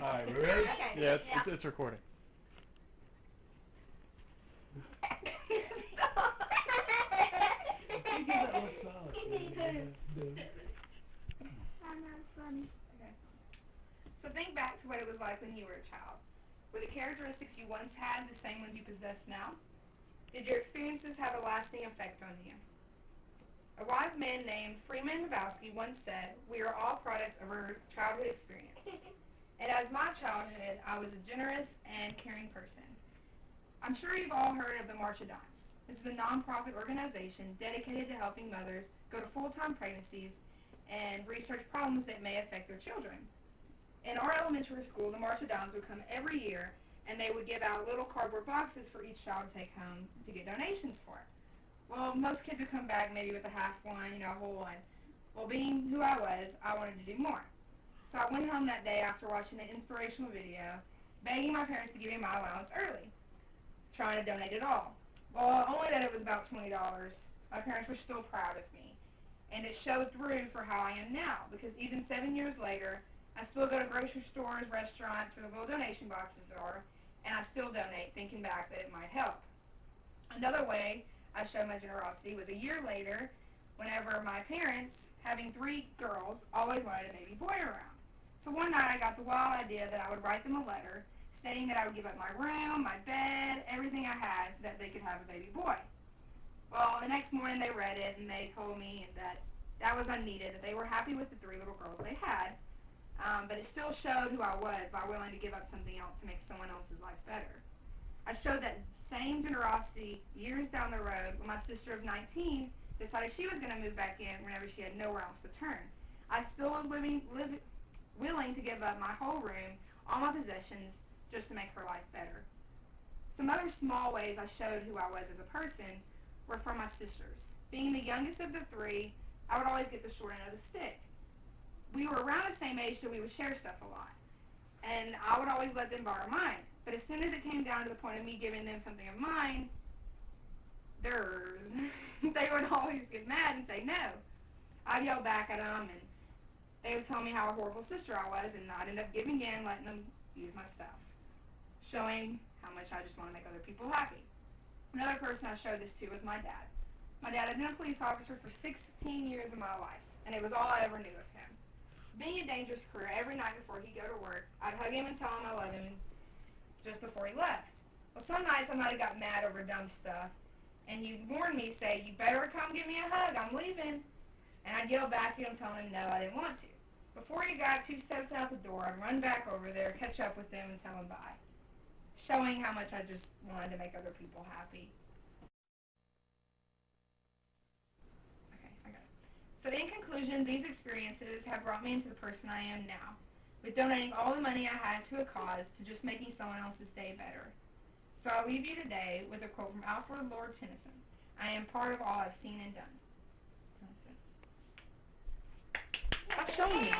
Alright, we ready? Okay. Yeah, it's recording. Stop. He does that little smile. I know, it's funny. Okay. So think back to what it was like when you were a child. Were the characteristics you once had the same ones you possess now? Did your experiences have a lasting effect on you? A wise man named Freeman Lebowski once said, "We are all products of our childhood experience." And as my childhood, I was a generous and caring person. I'm sure you've all heard of the March of Dimes. This is a nonprofit organization dedicated to helping mothers go to full-time pregnancies and research problems that may affect their children. In our elementary school, the March of Dimes would come every year, and they would give out little cardboard boxes for each child to take home to get donations for it. Well, most kids would come back maybe with a half one, a whole one. Well, being who I was, I wanted to do more. So I went home that day after watching the inspirational video, begging my parents to give me my allowance early, trying to donate it all. Well, only that it was about $20. My parents were still proud of me, and it showed through for how I am now, because even 7 years later, I still go to grocery stores, restaurants, where the little donation boxes are, and I still donate, thinking back that it might help. Another way I showed my generosity was a year later, whenever my parents, having 3 girls, always wanted a baby boy around. So one night I got the wild idea that I would write them a letter stating that I would give up my room, my bed, everything I had so that they could have a baby boy. Well, the next morning they read it and they told me that that was unneeded, that they were happy with the 3 little girls they had, but it still showed who I was by willing to give up something else to make someone else's life better. I showed that same generosity years down the road when my sister of 19 decided she was going to move back in whenever she had nowhere else to turn. I still was willing to give up my whole room, all my possessions, just to make her life better. Some other small ways I showed who I was as a person were from my sisters. Being the youngest of the 3, I would always get the short end of the stick. We were around the same age, so we would share stuff a lot. And I would always let them borrow mine. But as soon as it came down to the point of me giving them something of mine, theirs, they would always get mad and say no. I'd yell back at them, and they would tell me how a horrible sister I was, and I'd end up giving in, letting them use my stuff, showing how much I just want to make other people happy. Another person I showed this to was my dad. My dad had been a police officer for 16 years of my life, and it was all I ever knew of him. Being a dangerous career, every night before he'd go to work, I'd hug him and tell him I love him just before he left. Well, some nights I might have got mad over dumb stuff, and he'd warn me, say, "You better come give me a hug, I'm leaving." And I'd yell back at him, telling him no, I didn't want to. Before he got 2 steps out the door, I'd run back over there, catch up with him, and tell him bye, showing how much I just wanted to make other people happy. So in conclusion, these experiences have brought me into the person I am now, with donating all the money I had to a cause to just making someone else's day better. So I'll leave you today with a quote from Alfred Lord Tennyson: "I am part of all I've seen and done." Stop showing me.